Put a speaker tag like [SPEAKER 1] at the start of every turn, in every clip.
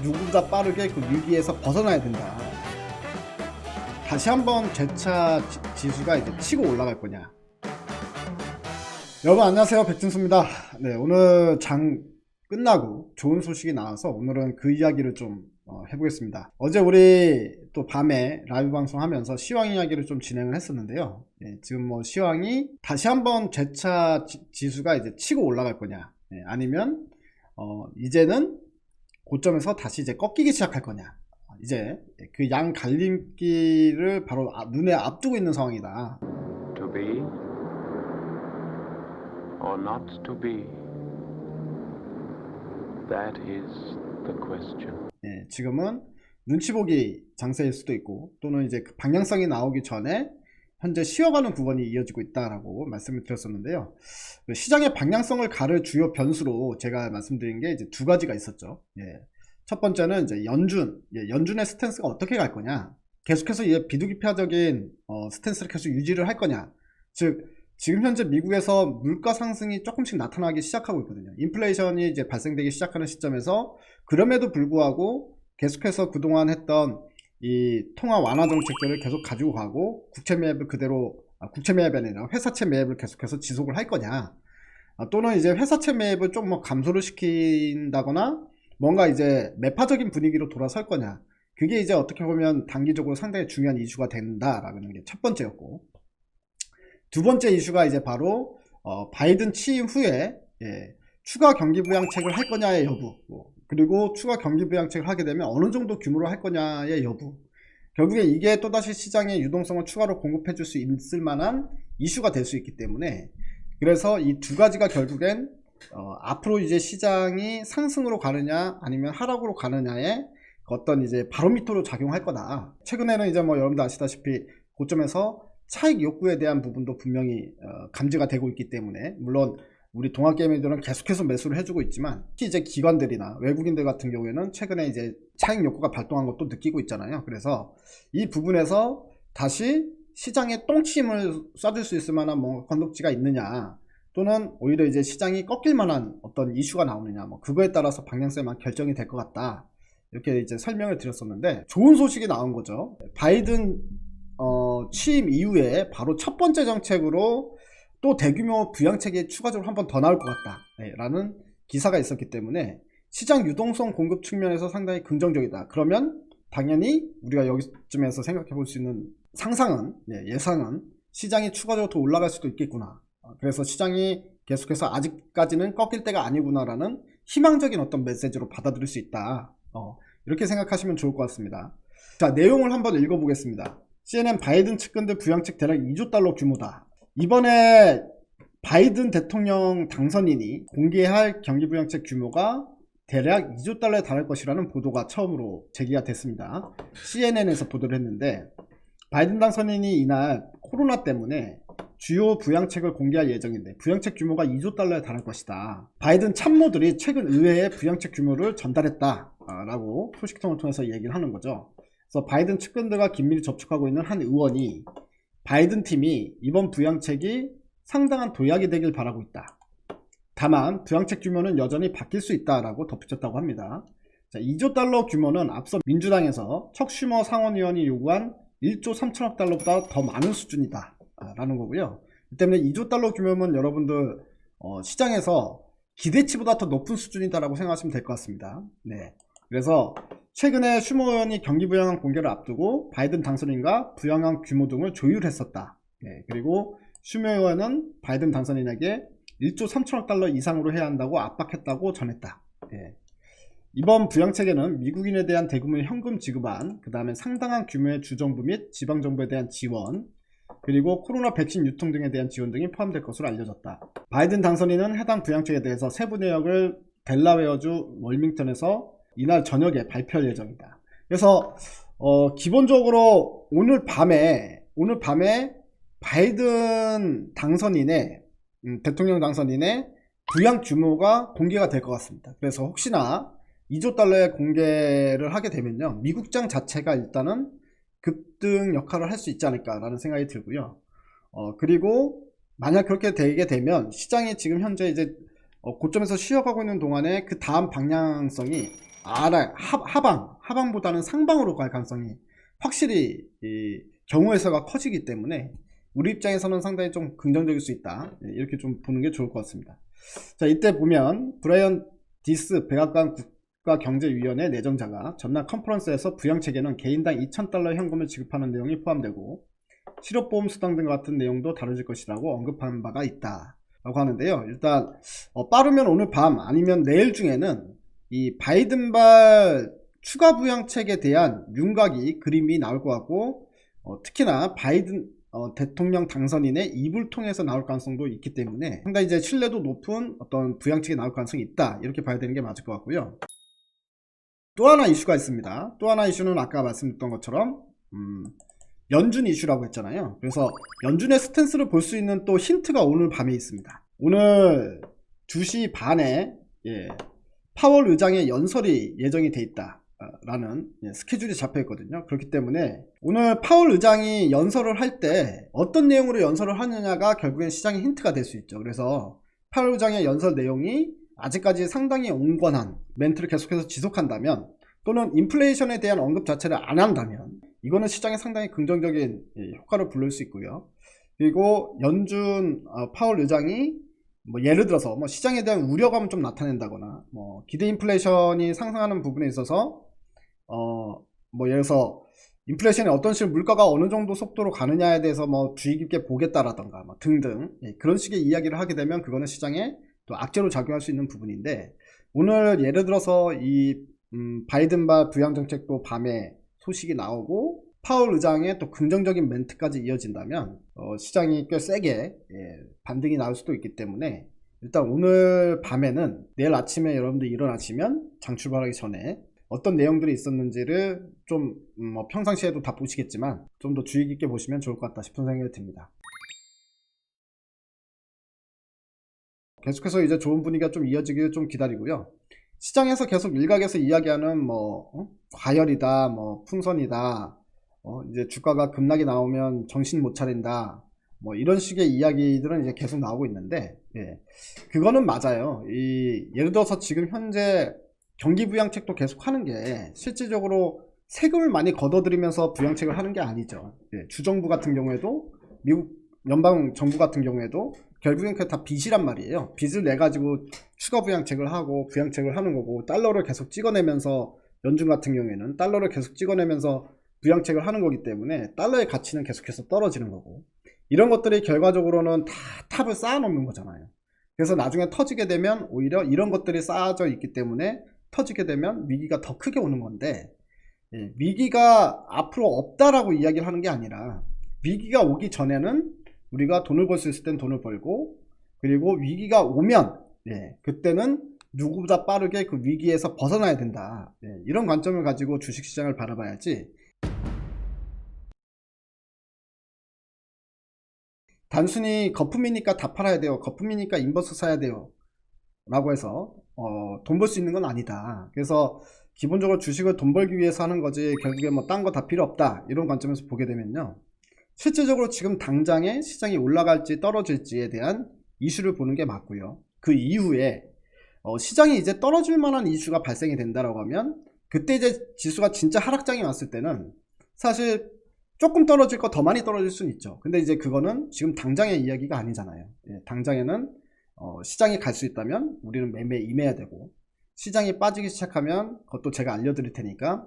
[SPEAKER 1] 누구보다 빠르게 그 위기에서 벗어나야 된다. 다시 한번 재차 지수가 이제 치고 올라갈 거냐. 여러분 안녕하세요, 백준수입니다. 네, 오늘 장 끝나고 좋은 소식이 나와서 오늘은 그 이야기를 좀 해보겠습니다. 어제 우리 또 밤에 라이브 방송 하면서 시황 이야기를 좀 진행을 했었는데요. 지금 뭐 시황이 다시 한번 재차 지수가 이제 치고 올라갈 거냐, 아니면 이제는 고점에서 다시 이제 꺾이기 시작할 거냐. 이제 그 양 갈림길을 바로 눈에 앞두고 있는 상황이다.
[SPEAKER 2] To be or not to be, that is the question.
[SPEAKER 1] 지금은 눈치 보기 장세일 수도 있고, 또는 이제 그 방향성이 나오기 전에 현재 쉬어가는 구간이 이어지고 있다라고 말씀을 드렸었는데요. 시장의 방향성을 가를 주요 변수로 제가 말씀드린 게 이제 두 가지가 있었죠. 첫 번째는 이제 연준의 스탠스가 어떻게 갈 거냐, 계속해서 이제 비두기파적인 스탠스를 계속 유지를 할 거냐. 즉 지금 현재 미국에서 물가 상승이 조금씩 나타나기 시작하고 있거든요. 인플레이션이 이제 발생되기 시작하는 시점에서, 그럼에도 불구하고 계속해서 그동안 했던 이 통화 완화 정책들을 계속 가지고 가고, 국채 매입을 그대로, 국채 매입이 아니라 회사채 매입을 계속해서 지속을 할 거냐, 또는 이제 회사채 매입을 좀 뭐 감소를 시킨다거나 뭔가 이제 매파적인 분위기로 돌아설 거냐. 그게 이제 어떻게 보면 단기적으로 상당히 중요한 이슈가 된다라는 게 첫 번째였고, 두 번째 이슈가 이제 바로 바이든 취임 후에 추가 경기 부양책을 할 거냐의 여부, 그리고 추가 경기 부양책을 하게 되면 어느 정도 규모로 할 거냐의 여부. 결국에 이게 또다시 시장의 유동성을 추가로 공급해 줄 수 있을 만한 이슈가 될 수 있기 때문에, 그래서 이 두 가지가 결국엔 앞으로 이제 시장이 상승으로 가느냐 아니면 하락으로 가느냐의 어떤 이제 바로미터로 작용할 거다. 최근에는 이제 뭐 여러분들 아시다시피 고점에서 차익 욕구에 대한 부분도 분명히 감지가 되고 있기 때문에, 물론 우리 동학개미들은 계속해서 매수를 해주고 있지만, 특히 이제 기관들이나 외국인들 같은 경우에는 최근에 이제 차익 욕구가 발동한 것도 느끼고 있잖아요. 그래서 이 부분에서 다시 시장에 똥침을 쏴줄 수 있을 만한 뭐 건덕지가 있느냐, 또는 오히려 이제 시장이 꺾일 만한 어떤 이슈가 나오느냐, 뭐 그거에 따라서 방향성만 결정이 될 것 같다. 이렇게 이제 설명을 드렸었는데, 좋은 소식이 나온 거죠. 바이든 취임 이후에 바로 첫 번째 정책으로 또 대규모 부양책이 추가적으로 한 번 더 나올 것 같다 라는 기사가 있었기 때문에, 시장 유동성 공급 측면에서 상당히 긍정적이다. 그러면 당연히 우리가 여기쯤에서 생각해 볼 수 있는 상상은, 예상은 시장이 추가적으로 더 올라갈 수도 있겠구나. 그래서 시장이 계속해서 아직까지는 꺾일 때가 아니구나 라는 희망적인 어떤 메시지로 받아들일 수 있다. 이렇게 생각하시면 좋을 것 같습니다. 자, 내용을 한번 읽어보겠습니다. CNN 바이든 측근들 부양책 대략 2조 달러 규모다. 이번에 바이든 대통령 당선인이 공개할 경기부양책 규모가 대략 2조 달러에 달할 것이라는 보도가 처음으로 제기가 됐습니다. CNN에서 보도를 했는데, 바이든 당선인이 이날 코로나 때문에 주요 부양책을 공개할 예정인데 부양책 규모가 2조 달러에 달할 것이다. 바이든 참모들이 최근 의회에 부양책 규모를 전달했다 라고 소식통을 통해서 얘기를 하는 거죠. 그래서 바이든 측근들과 긴밀히 접촉하고 있는 한 의원이 바이든 팀이 이번 부양책이 상당한 도약이 되길 바라고 있다. 다만 부양책 규모는 여전히 바뀔 수 있다라고 덧붙였다고 합니다. 자, 2조 달러 규모는 앞서 민주당에서 척 슈머 상원의원이 요구한 1조 3천억 달러보다 더 많은 수준이다 라는 거고요. 이 때문에 2조 달러 규모면 여러분들 시장에서 기대치보다 더 높은 수준이다 라고 생각하시면 될 것 같습니다. 그래서 최근에 슈머 의원이 경기 부양안 공개를 앞두고 바이든 당선인과 부양안 규모 등을 조율했었다. 그리고 슈머 의원은 바이든 당선인에게 1조 3천억 달러 이상으로 해야 한다고 압박했다고 전했다. 이번 부양책에는 미국인에 대한 대규모의 현금 지급안, 그 다음에 상당한 규모의 주정부 및 지방정부에 대한 지원, 그리고 코로나 백신 유통 등에 대한 지원 등이 포함될 것으로 알려졌다. 바이든 당선인은 해당 부양책에 대해서 세부 내역을 델라웨어주 월밍턴에서 이날 저녁에 발표할 예정이다. 그래서 기본적으로 오늘 밤에 바이든 당선인의 대통령 당선인의 부양 규모가 공개가 될 것 같습니다. 그래서 혹시나 2조 달러의 공개를 하게 되면요, 미국장 자체가 일단은 급등 역할을 할 수 있지 않을까라는 생각이 들고요. 그리고 만약 그렇게 되게 되면 시장이 지금 현재 이제 고점에서 쉬어가고 있는 동안에 그 다음 방향성이 하방보다는 상방으로 갈 가능성이 확실히 이 경우의 수가 커지기 때문에 우리 입장에서는 상당히 좀 긍정적일 수 있다. 이렇게 좀 보는 게 좋을 것 같습니다. 자, 이때 보면 브라이언 디스 백악관 국가경제위원회 내정자가 전날 컨퍼런스에서 부양책에는 개인당 $2,000 현금을 지급하는 내용이 포함되고 실업보험 수당 등 같은 내용도 다뤄질 것이라고 언급한 바가 있다 라고 하는데요. 일단 빠르면 오늘 밤 아니면 내일 중에는 이 바이든발 추가 부양책에 대한 윤곽이 그림이 나올 것 같고 특히나 바이든 대통령 당선인의 입을 통해서 나올 가능성도 있기 때문에 상당히 이제 신뢰도 높은 어떤 부양책이 나올 가능성이 있다 이렇게 봐야 되는 게 맞을 것 같고요. 또 하나 이슈가 있습니다. 또 하나 이슈는 아까 말씀드렸던 것처럼 연준 이슈라고 했잖아요. 그래서 연준의 스탠스를 볼 수 있는 또 힌트가 오늘 밤에 있습니다. 오늘 2시 반에 파월 의장의 연설이 예정이 돼 있다 라는 스케줄이 잡혀 있거든요. 그렇기 때문에 오늘 파월 의장이 연설을 할 때 어떤 내용으로 연설을 하느냐가 결국엔 시장의 힌트가 될 수 있죠. 그래서 파월 의장의 연설 내용이 아직까지 상당히 온건한 멘트를 계속해서 지속한다면 또는 인플레이션에 대한 언급 자체를 안 한다면 이거는 시장에 상당히 긍정적인 효과를 불러올 수 있고요. 그리고 연준 파월 의장이 뭐 예를 들어서 뭐 시장에 대한 우려감을 좀 나타낸다거나 뭐 기대 인플레이션이 상승하는 부분에 있어서 뭐 예를 들어서 인플레이션이 어떤 식으로 물가가 어느 정도 속도로 가느냐에 대해서 뭐 주의 깊게 보겠다라던가 뭐 등등 그런 식의 이야기를 하게 되면 그거는 시장에 또 악재로 작용할 수 있는 부분인데 오늘 예를 들어서 이 바이든발 부양정책도 밤에 소식이 나오고 파월 의장의 또 긍정적인 멘트까지 이어진다면 시장이 꽤 세게 반등이 나올 수도 있기 때문에 일단 오늘 밤에는 내일 아침에 여러분들이 일어나시면 장 출발하기 전에 어떤 내용들이 있었는지를 좀 뭐 평상시에도 다 보시겠지만 좀 더 주의 깊게 보시면 좋을 것 같다 싶은 생각이 듭니다. 계속해서 이제 좋은 분위기가 좀 이어지기를 좀 기다리고요. 시장에서 계속 일각에서 이야기하는 뭐 과열이다, 뭐 풍선이다, 이제 주가가 급락이 나오면 정신 못 차린다, 뭐 이런 식의 이야기들은 이제 계속 나오고 있는데, 그거는 맞아요. 예를 들어서 지금 현재 경기 부양책도 계속 하는 게 실질적으로 세금을 많이 걷어들이면서 부양책을 하는 게 아니죠. 주정부 같은 경우에도 미국 연방 정부 같은 경우에도 결국엔 그게 다 빚이란 말이에요. 빚을 내 가지고 추가 부양책을 하고 부양책을 하는 거고 달러를 계속 찍어내면서 연준 같은 경우에는 달러를 계속 찍어내면서 부양책을 하는 거기 때문에 달러의 가치는 계속해서 떨어지는 거고 이런 것들이 결과적으로는 다 탑을 쌓아놓는 거잖아요. 그래서 나중에 터지게 되면 오히려 이런 것들이 쌓아져 있기 때문에 터지게 되면 위기가 더 크게 오는 건데 위기가 앞으로 없다라고 이야기를 하는 게 아니라 위기가 오기 전에는 우리가 돈을 벌 수 있을 땐 돈을 벌고 그리고 위기가 오면 그때는 누구보다 빠르게 그 위기에서 벗어나야 된다. 이런 관점을 가지고 주식시장을 바라봐야지 단순히 거품이니까 다 팔아야 돼요. 거품이니까 인버스 사야 돼요. 라고 해서 돈 벌 수 있는 건 아니다. 그래서 기본적으로 주식을 돈 벌기 위해서 하는 거지 결국에 뭐 딴 거 다 필요 없다. 이런 관점에서 보게 되면요. 실질적으로 지금 당장에 시장이 올라갈지 떨어질지에 대한 이슈를 보는 게 맞고요. 그 이후에 시장이 이제 떨어질 만한 이슈가 발생이 된다라고 하면 그때 이제 지수가 진짜 하락장이 왔을 때는 사실 조금 떨어질 거 더 많이 떨어질 수는 있죠. 근데 이제 그거는 지금 당장의 이야기가 아니잖아요. 당장에는 시장이 갈 수 있다면 우리는 매매에 임해야 되고 시장이 빠지기 시작하면 그것도 제가 알려드릴 테니까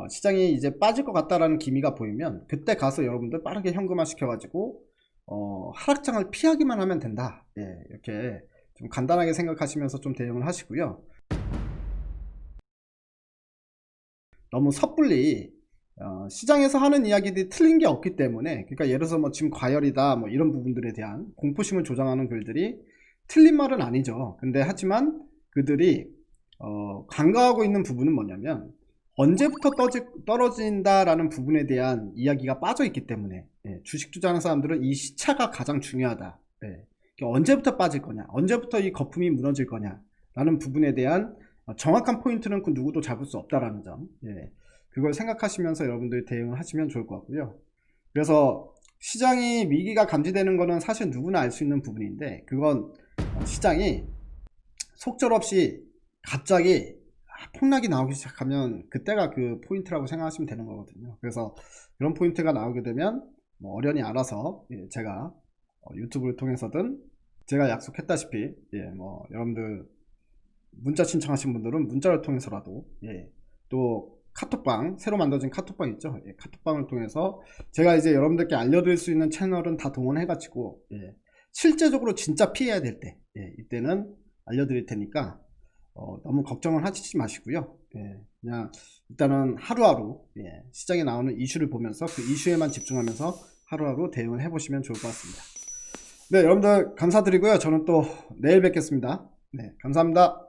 [SPEAKER 1] 시장이 이제 빠질 것 같다라는 기미가 보이면 그때 가서 여러분들 빠르게 현금화 시켜가지고 하락장을 피하기만 하면 된다. 이렇게 좀 간단하게 생각하시면서 좀 대응을 하시고요. 너무 섣불리 시장에서 하는 이야기들이 틀린 게 없기 때문에 그러니까 예를 들어서 뭐 지금 과열이다 뭐 이런 부분들에 대한 공포심을 조장하는 글들이 틀린 말은 아니죠. 근데 하지만 그들이 간과하고 있는 부분은 뭐냐면 언제부터 떨어진다라는 부분에 대한 이야기가 빠져 있기 때문에 주식 투자하는 사람들은 이 시차가 가장 중요하다. 그러니까 언제부터 빠질 거냐, 언제부터 이 거품이 무너질 거냐 라는 부분에 대한 정확한 포인트는 그 누구도 잡을 수 없다라는 점, 그걸 생각하시면서 여러분들이 대응을 하시면 좋을 것 같고요. 그래서 시장이 위기가 감지되는 거는 사실 누구나 알 수 있는 부분인데 그건 시장이 속절없이 갑자기 폭락이 나오기 시작하면 그때가 그 포인트라고 생각하시면 되는 거거든요. 그래서 그런 포인트가 나오게 되면 뭐 어련히 알아서 제가 유튜브를 통해서든 제가 약속했다시피 뭐 여러분들 문자 신청하신 분들은 문자를 통해서라도 또 카톡방 새로 만들어진 카톡방 있죠. 카톡방을 통해서 제가 이제 여러분들께 알려드릴 수 있는 채널은 다 동원해 가지고 실제적으로 진짜 피해야 될 때 이때는 알려드릴 테니까 너무 걱정을 하시지 마시고요. 그냥 일단은 하루하루 시장에 나오는 이슈를 보면서 그 이슈에만 집중하면서 하루하루 대응을 해보시면 좋을 것 같습니다. 네, 여러분들 감사드리고요. 저는 또 내일 뵙겠습니다. 네, 감사합니다.